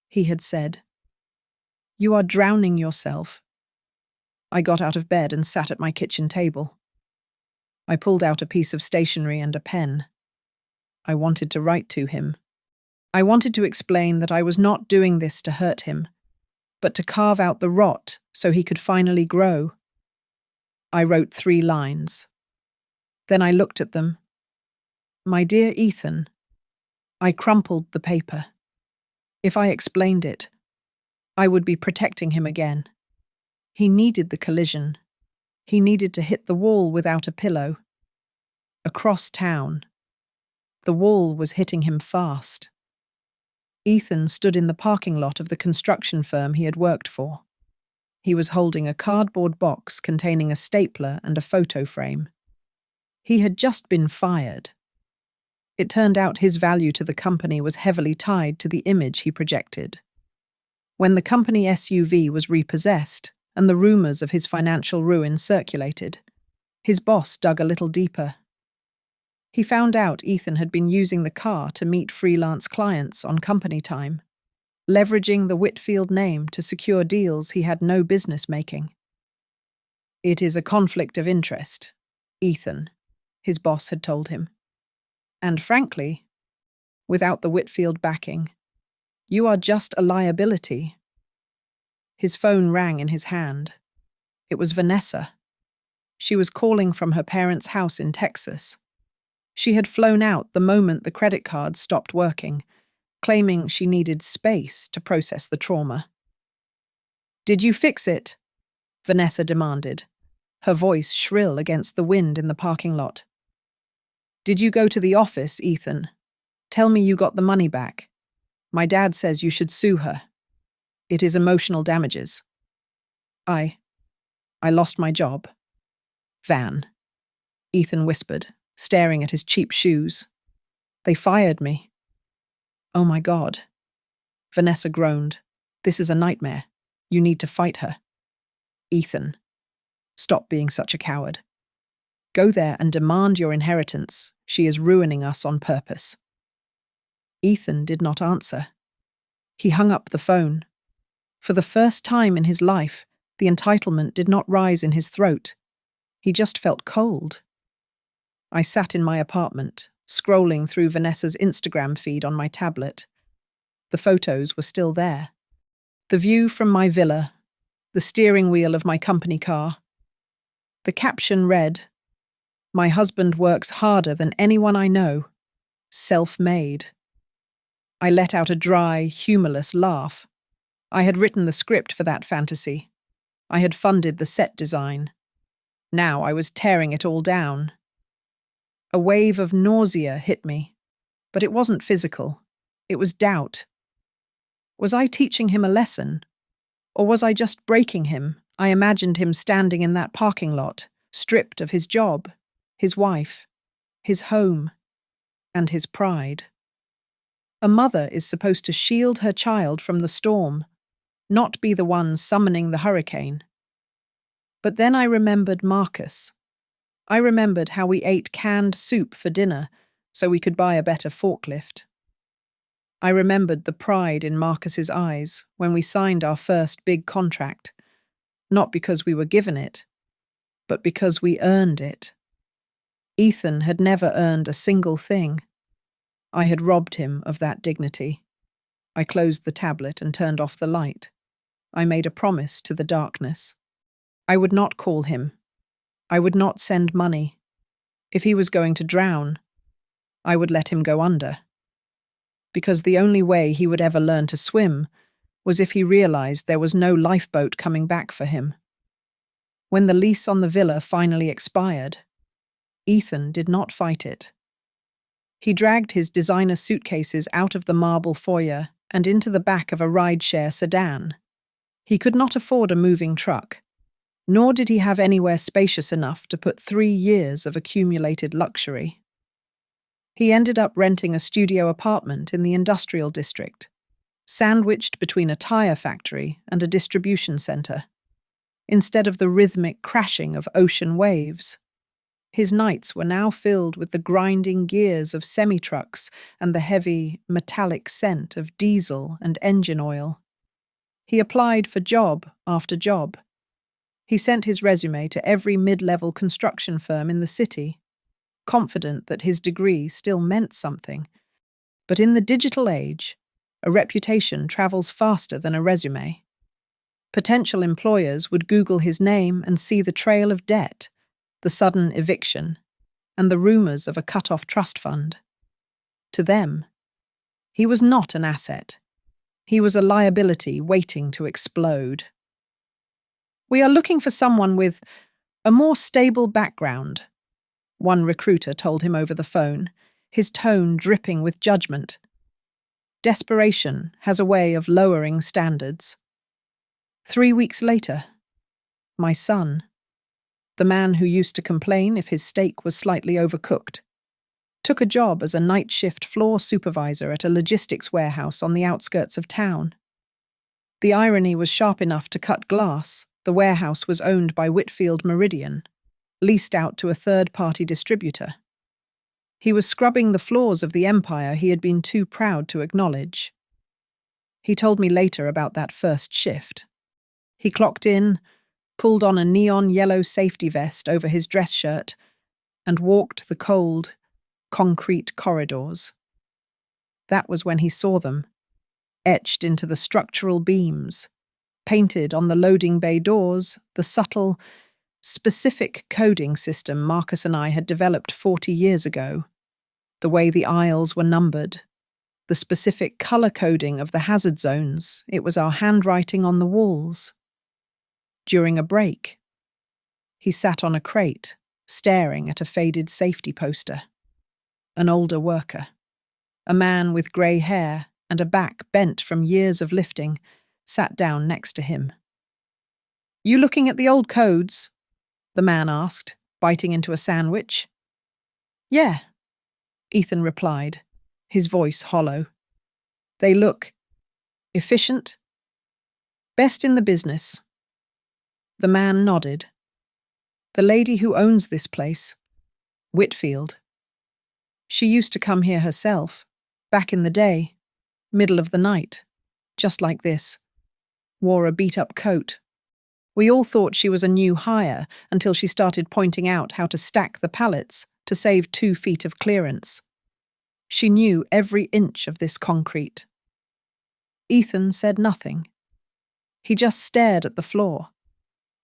he had said, you are drowning yourself. I got out of bed and sat at my kitchen table. I pulled out a piece of stationery and a pen. I wanted to write to him. I wanted to explain that I was not doing this to hurt him, but to carve out the rot so he could finally grow. I wrote 3 lines. Then I looked at them. My dear Ethan, I crumpled the paper. If I explained it, I would be protecting him again. He needed the collision. He needed to hit the wall without a pillow. Across town. The wall was hitting him fast. Ethan stood in the parking lot of the construction firm he had worked for. He was holding a cardboard box containing a stapler and a photo frame. He had just been fired. It turned out his value to the company was heavily tied to the image he projected. When the company SUV was repossessed and the rumors of his financial ruin circulated, his boss dug a little deeper. He found out Ethan had been using the car to meet freelance clients on company time, leveraging the Whitfield name to secure deals he had no business making. It is a conflict of interest, Ethan, his boss had told him. And frankly, without the Whitfield backing, you are just a liability. His phone rang in his hand. It was Vanessa. She was calling from her parents' house in Texas. She had flown out the moment the credit card stopped working, claiming she needed space to process the trauma. Did you fix it? Vanessa demanded, her voice shrill against the wind in the parking lot. Did you go to the office, Ethan? Tell me you got the money back. My dad says you should sue her. It is emotional damages. I lost my job. Van, Ethan whispered, staring at his cheap shoes. They fired me. Oh my God. Vanessa groaned. This is a nightmare. You need to fight her. Ethan, stop being such a coward. Go there and demand your inheritance. She is ruining us on purpose. Ethan did not answer. He hung up the phone. For the first time in his life, the entitlement did not rise in his throat. He just felt cold. I sat in my apartment, scrolling through Vanessa's Instagram feed on my tablet. The photos were still there. The view from my villa, the steering wheel of my company car. The caption read, "My husband works harder than anyone I know. Self-made." I let out a dry, humorless laugh. I had written the script for that fantasy. I had funded the set design. Now I was tearing it all down. A wave of nausea hit me, but it wasn't physical. It was doubt. Was I teaching him a lesson? Or was I just breaking him? I imagined him standing in that parking lot, stripped of his job, his wife, his home, and his pride. A mother is supposed to shield her child from the storm, not be the one summoning the hurricane. But then I remembered Marcus. I remembered how we ate canned soup for dinner so we could buy a better forklift. I remembered the pride in Marcus's eyes when we signed our first big contract, not because we were given it, but because we earned it. Ethan had never earned a single thing. I had robbed him of that dignity. I closed the tablet and turned off the light. I made a promise to the darkness. I would not call him. I would not send money. If he was going to drown, I would let him go under. Because the only way he would ever learn to swim was if he realized there was no lifeboat coming back for him. When the lease on the villa finally expired, Ethan did not fight it. He dragged his designer suitcases out of the marble foyer and into the back of a rideshare sedan. He could not afford a moving truck, nor did he have anywhere spacious enough to put 3 years of accumulated luxury. He ended up renting a studio apartment in the industrial district, sandwiched between a tire factory and a distribution center, instead of the rhythmic crashing of ocean waves. His nights were now filled with the grinding gears of semi-trucks and the heavy, metallic scent of diesel and engine oil. He applied for job after job. He sent his resume to every mid-level construction firm in the city, confident that his degree still meant something. But in the digital age, a reputation travels faster than a resume. Potential employers would Google his name and see the trail of debt, the sudden eviction, and the rumors of a cut-off trust fund. To them, he was not an asset. He was a liability waiting to explode. "We are looking for someone with a more stable background," one recruiter told him over the phone, his tone dripping with judgment. Desperation has a way of lowering standards. 3 weeks later, my son, the man who used to complain if his steak was slightly overcooked, took a job as a night shift floor supervisor at a logistics warehouse on the outskirts of town. The irony was sharp enough to cut glass. The warehouse was owned by Whitfield Meridian, leased out to a third-party distributor. He was scrubbing the floors of the empire he had been too proud to acknowledge. He told me later about that first shift. He clocked in, pulled on a neon yellow safety vest over his dress shirt, and walked the cold, concrete corridors. That was when he saw them, etched into the structural beams, painted on the loading bay doors, the subtle, specific coding system Marcus and I had developed 40 years ago. The way the aisles were numbered, the specific color coding of the hazard zones, it was our handwriting on the walls. During a break, he sat on a crate, staring at a faded safety poster. An older worker, a man with grey hair and a back bent from years of lifting, sat down next to him. "You looking at the old codes?" the man asked, biting into a sandwich. "Yeah," Ethan replied, his voice hollow. "They look efficient? Best in the business." The man nodded. "The lady who owns this place, Whitfield. She used to come here herself, back in the day, middle of the night, just like this. Wore a beat-up coat. We all thought she was a new hire until she started pointing out how to stack the pallets to save 2 feet of clearance. She knew every inch of this concrete." Ethan said nothing. He just stared at the floor,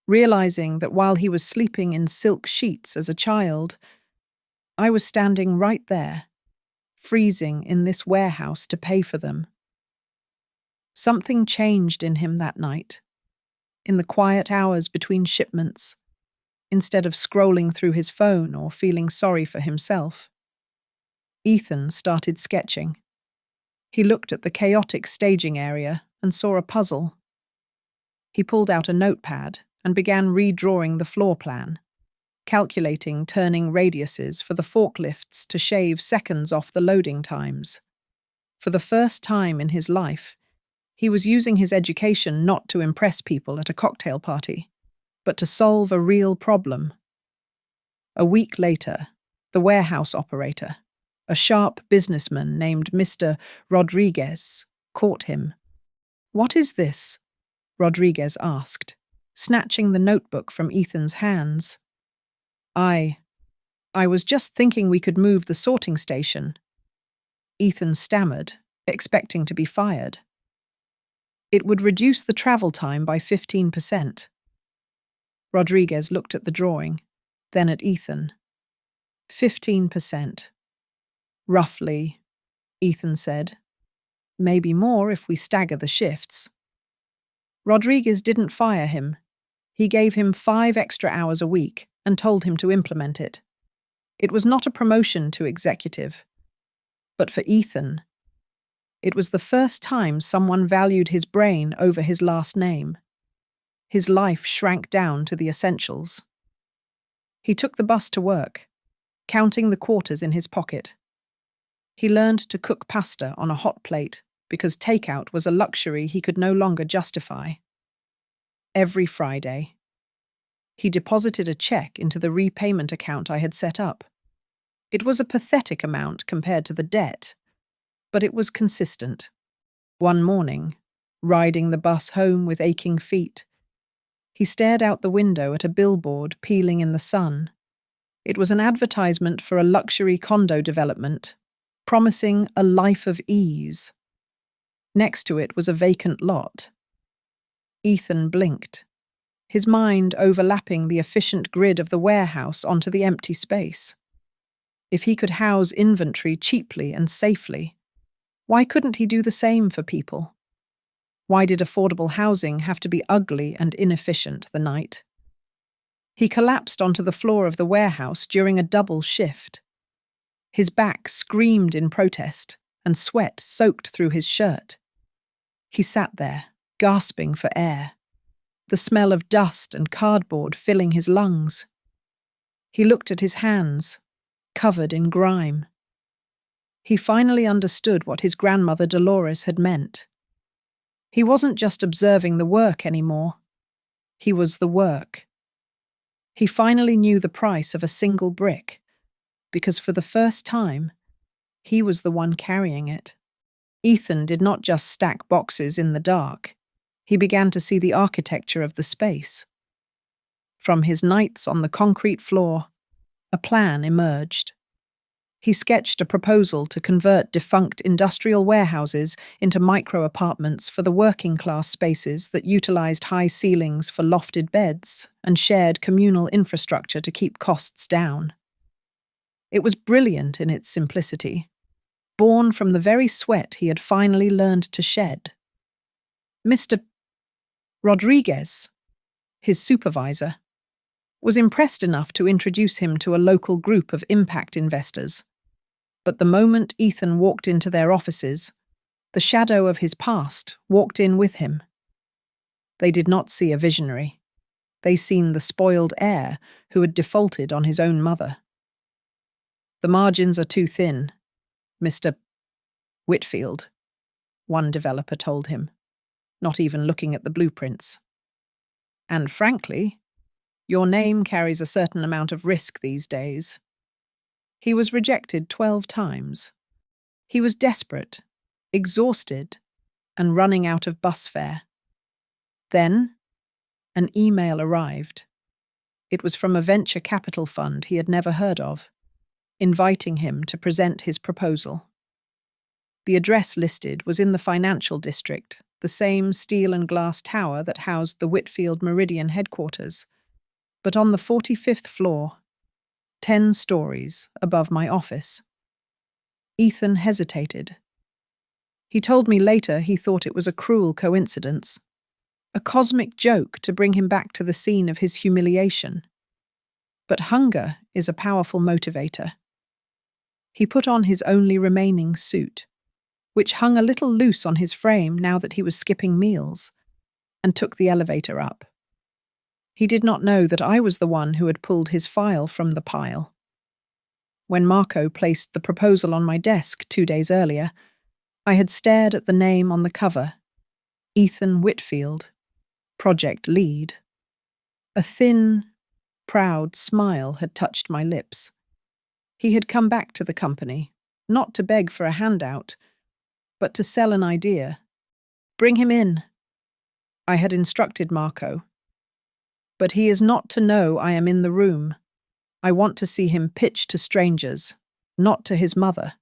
realizing that while he was sleeping in silk sheets as a child, I was standing right there, freezing in this warehouse to pay for them. Something changed in him that night, in the quiet hours between shipments, instead of scrolling through his phone or feeling sorry for himself. Ethan started sketching. He looked at the chaotic staging area and saw a puzzle. He pulled out a notepad and began redrawing the floor plan, calculating turning radiuses for the forklifts to shave seconds off the loading times. For the first time in his life, he was using his education not to impress people at a cocktail party, but to solve a real problem. A week later, the warehouse operator, a sharp businessman named Mr. Rodriguez, caught him. "What is this?" Rodriguez asked. snatching the notebook from Ethan's hands. I was just thinking we could move the sorting station. Ethan stammered, expecting to be fired. It would reduce the travel time by 15%. Rodriguez looked at the drawing, then at Ethan. 15%. Roughly, Ethan said. Maybe more if we stagger the shifts. Rodriguez didn't fire him. He gave him 5 extra hours a week and told him to implement it. It was not a promotion to executive. But for Ethan, it was the first time someone valued his brain over his last name. His life shrank down to the essentials. He took the bus to work, counting the quarters in his pocket. He learned to cook pasta on a hot plate because takeout was a luxury he could no longer justify. Every Friday, he deposited a check into the repayment account I had set up. It was a pathetic amount compared to the debt, but it was consistent. One morning, riding the bus home with aching feet, he stared out the window at a billboard peeling in the sun. It was an advertisement for a luxury condo development, promising a life of ease. Next to it was a vacant lot. Ethan blinked, his mind overlapping the efficient grid of the warehouse onto the empty space. If he could house inventory cheaply and safely, why couldn't he do the same for people? Why did affordable housing have to be ugly and inefficient the night? He collapsed onto the floor of the warehouse during a double shift. His back screamed in protest, and sweat soaked through his shirt. He sat there, gasping for air, the smell of dust and cardboard filling his lungs. He looked at his hands, covered in grime. He finally understood what his grandmother Dolores had meant. He wasn't just observing the work anymore. He was the work. He finally knew the price of a single brick, because for the first time, he was the one carrying it. Ethan did not just stack boxes in the dark. He began to see the architecture of the space. From his nights on the concrete floor, a plan emerged. He sketched a proposal to convert defunct industrial warehouses into micro-apartments for the working-class spaces that utilized high ceilings for lofted beds and shared communal infrastructure to keep costs down. It was brilliant in its simplicity, born from the very sweat he had finally learned to shed. Mr. Rodriguez, his supervisor, was impressed enough to introduce him to a local group of impact investors. But the moment Ethan walked into their offices, the shadow of his past walked in with him. They did not see a visionary. They seen the spoiled heir who had defaulted on his own mother. "The margins are too thin, Mr. Whitfield," one developer told him, not even looking at the blueprints. "And frankly, your name carries a certain amount of risk these days." He was rejected 12 times. He was desperate, exhausted, and running out of bus fare. Then, an email arrived. It was from a venture capital fund he had never heard of, inviting him to present his proposal. The address listed was in the financial district, the same steel and glass tower that housed the Whitfield Meridian headquarters, but on the 45th floor, 10 stories above my office. Ethan hesitated. He told me later he thought it was a cruel coincidence, a cosmic joke to bring him back to the scene of his humiliation. But hunger is a powerful motivator. He put on his only remaining suit, which hung a little loose on his frame now that he was skipping meals, and took the elevator up. He did not know that I was the one who had pulled his file from the pile. When Marco placed the proposal on my desk 2 days earlier, I had stared at the name on the cover, Ethan Whitfield, project lead. A thin, proud smile had touched my lips. He had come back to the company, not to beg for a handout, but to sell an idea. "Bring him in." I had instructed Marco. But he is not to know I am in the room. I want to see him pitch to strangers, not to his mother.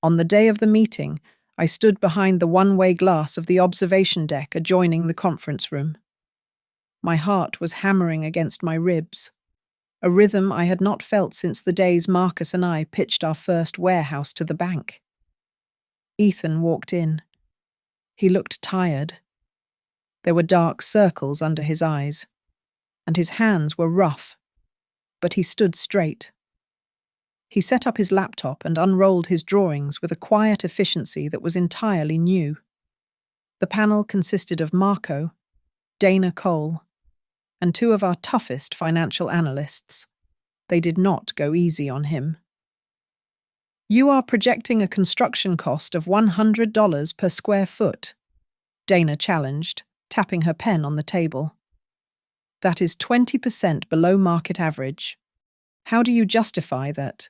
On the day of the meeting, I stood behind the one-way glass of the observation deck adjoining the conference room. My heart was hammering against my ribs, a rhythm I had not felt since the days Marcus and I pitched our first warehouse to the bank. Ethan walked in. He looked tired. There were dark circles under his eyes, and his hands were rough, but he stood straight. He set up his laptop and unrolled his drawings with a quiet efficiency that was entirely new. The panel consisted of Marco, Dana Cole, and two of our toughest financial analysts. They did not go easy on him. "You are projecting a construction cost of $100 per square foot," Dana challenged, tapping her pen on the table. "That is 20% below market average. How do you justify that?"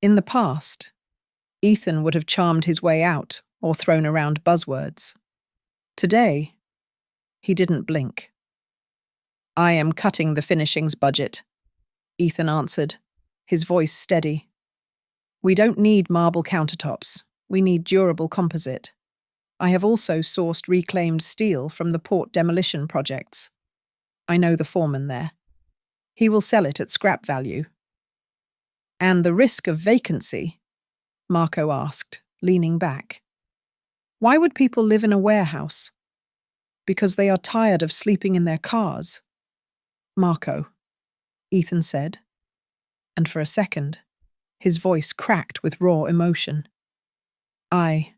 In the past, Ethan would have charmed his way out or thrown around buzzwords. Today, he didn't blink. "I am cutting the finishings budget," Ethan answered, his voice steady. "We don't need marble countertops. We need durable composite. I have also sourced reclaimed steel from the port demolition projects. I know the foreman there. He will sell it at scrap value." "And the risk of vacancy?" Marco asked, leaning back. "Why would people live in a warehouse?" "Because they are tired of sleeping in their cars." "Marco," Ethan said, and for a second, his voice cracked with raw emotion. I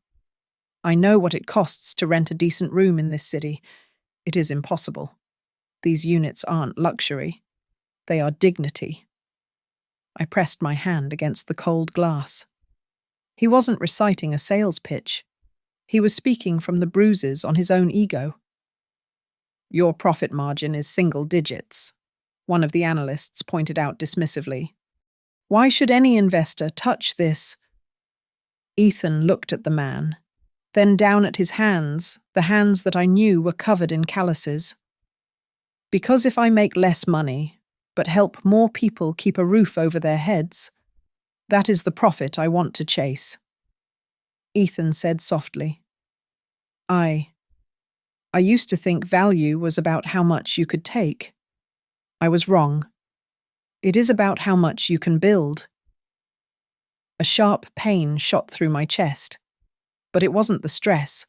know what it costs to rent a decent room in this city. It is impossible. These units aren't luxury. They are dignity." I pressed my hand against the cold glass. He wasn't reciting a sales pitch. He was speaking from the bruises on his own ego. "Your profit margin is single digits," one of the analysts pointed out dismissively. "Why should any investor touch this?" Ethan looked at the man, then down at his hands, the hands that I knew were covered in calluses. "Because if I make less money, but help more people keep a roof over their heads, that is the profit I want to chase." Ethan said softly, I used to think value was about how much you could take. I was wrong. It is about how much you can build." A sharp pain shot through my chest, but it wasn't the stress.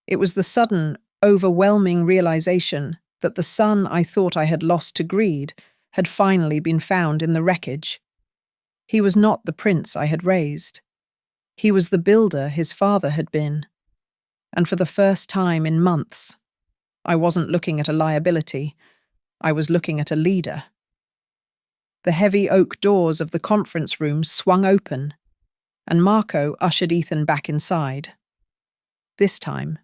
It was the sudden, overwhelming realization that the son I thought I had lost to greed had finally been found in the wreckage. He was not the prince I had raised. He was the builder his father had been. And for the first time in months, I wasn't looking at a liability. I was looking at a leader. The heavy oak doors of the conference room swung open, and Marco ushered Ethan back inside. This time,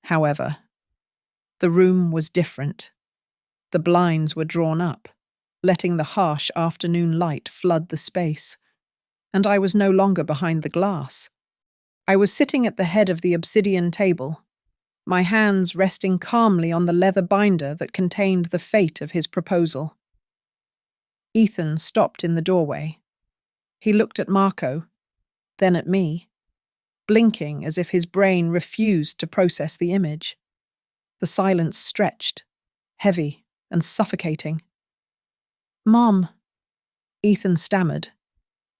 however, the room was different. The blinds were drawn up, letting the harsh afternoon light flood the space, and I was no longer behind the glass. I was sitting at the head of the obsidian table, my hands resting calmly on the leather binder that contained the fate of his proposal. Ethan stopped in the doorway. He looked at Marco, then at me, blinking as if his brain refused to process the image. The silence stretched, heavy and suffocating. "Mom," Ethan stammered,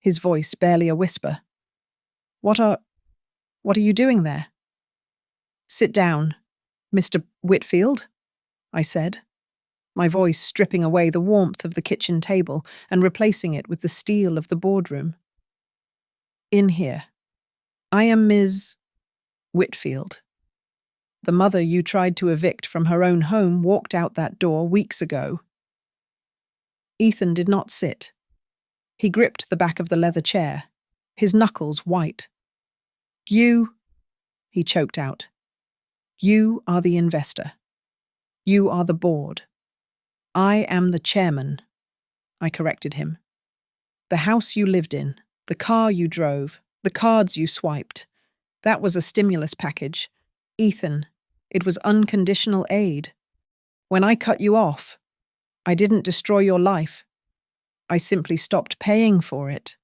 his voice barely a whisper. What are you doing there?" "Sit down, Mr. Whitfield," I said, my voice stripping away the warmth of the kitchen table and replacing it with the steel of the boardroom. "In here. I am Ms. Whitfield. The mother you tried to evict from her own home walked out that door weeks ago." Ethan did not sit. He gripped the back of the leather chair, his knuckles white. "You," he choked out, "you are the investor. You are the board. I am the chairman," I corrected him. "The house you lived in, the car you drove, the cards you swiped, that was a stimulus package. Ethan, it was unconditional aid. When I cut you off, I didn't destroy your life. I simply stopped paying for it.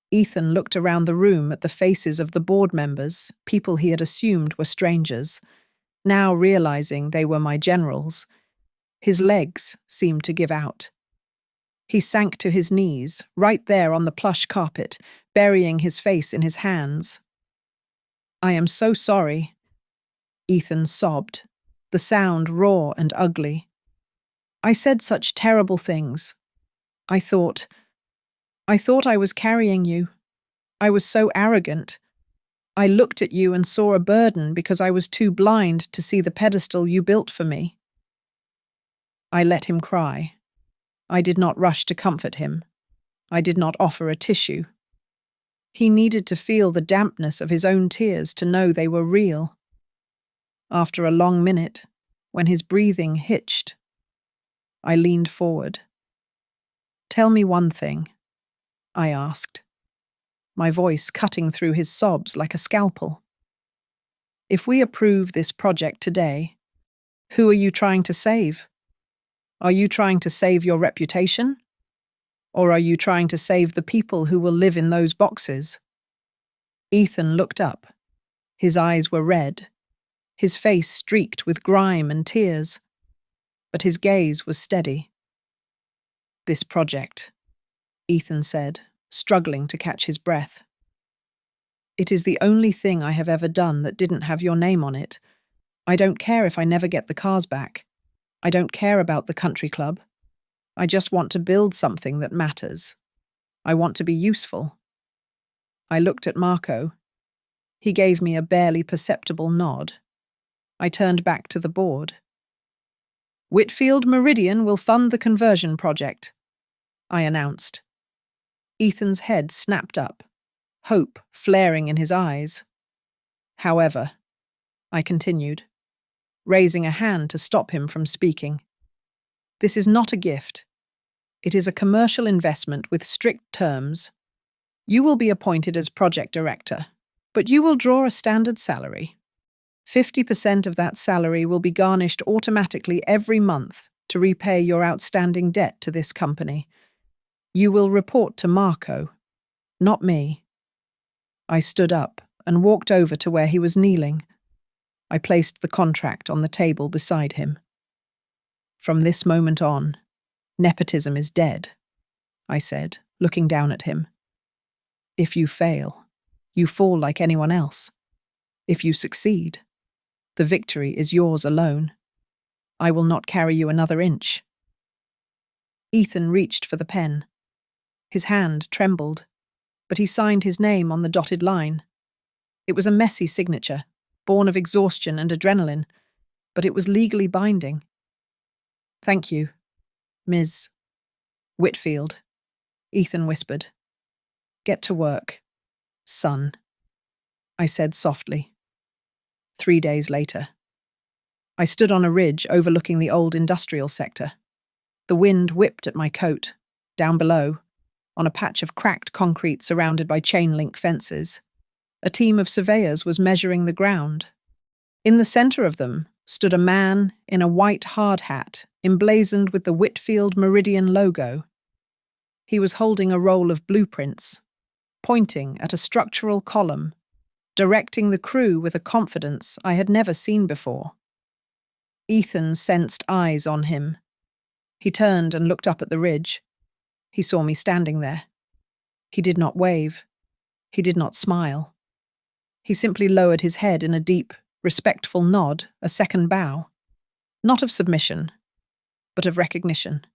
Ethan looked around the room at the faces of the board members, people he had assumed were strangers, now realizing they were my generals. His legs seemed to give out. He sank to his knees, right there on the plush carpet, burying his face in his hands. "I am so sorry," Ethan sobbed, the sound raw and ugly. "I said such terrible things. I thought I was carrying you. I was so arrogant. I looked at you and saw a burden because I was too blind to see the pedestal you built for me." I let him cry. I did not rush to comfort him. I did not offer a tissue. He needed to feel the dampness of his own tears to know they were real. After a long minute, when his breathing hitched, I leaned forward. "Tell me one thing," I asked, my voice cutting through his sobs like a scalpel. "If we approve this project today, who are you trying to save? Are you trying to save your reputation? Or are you trying to save the people who will live in those boxes?" Ethan looked up. His eyes were red, his face streaked with grime and tears, but his gaze was steady. "This project," Ethan said, struggling to catch his breath. "It is the only thing I have ever done that didn't have your name on it. I don't care if I never get the cars back. I don't care about the country club. I just want to build something that matters. I want to be useful." I looked at Marco. He gave me a barely perceptible nod. I turned back to the board. "Whitfield Meridian will fund the conversion project," I announced. Ethan's head snapped up, hope flaring in his eyes. "However," I continued, raising a hand to stop him from speaking, "this is not a gift. It is a commercial investment with strict terms. You will be appointed as project director, but you will draw a standard salary. 50% of that salary will be garnished automatically every month to repay your outstanding debt to this company. You will report to Marco, not me." I stood up and walked over to where he was kneeling. I placed the contract on the table beside him. "From this moment on, nepotism is dead," I said, looking down at him. "If you fail, you fall like anyone else. If you succeed, the victory is yours alone. I will not carry you another inch." Ethan reached for the pen. His hand trembled, but he signed his name on the dotted line. It was a messy signature, born of exhaustion and adrenaline, but it was legally binding. "Thank you, Ms. Whitfield," Ethan whispered. "Get to work, son," I said softly. 3 days later, I stood on a ridge overlooking the old industrial sector. The wind whipped at my coat. Down below, on a patch of cracked concrete surrounded by chain-link fences, a team of surveyors was measuring the ground. In the center of them stood a man in a white hard hat emblazoned with the Whitfield Meridian logo. He was holding a roll of blueprints, pointing at a structural column, directing the crew with a confidence I had never seen before. Ethan sensed eyes on him. He turned and looked up at the ridge. He saw me standing there. He did not wave. He did not smile. He simply lowered his head in a deep, respectful nod, a second bow. Not of submission, but of recognition.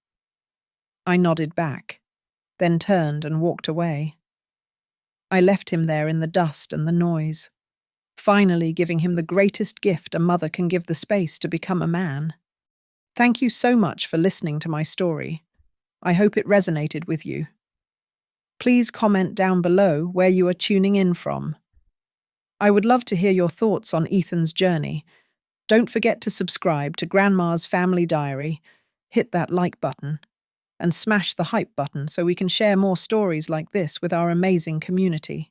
I nodded back, then turned and walked away. I left him there in the dust and the noise, finally giving him the greatest gift a mother can give the space to become a man. Thank you so much for listening to my story. I hope it resonated with you. Please comment down below where you are tuning in from. I would love to hear your thoughts on Ethan's journey. Don't forget to subscribe to Grandma's Family Diary, hit that like button, and smash the hype button so we can share more stories like this with our amazing community.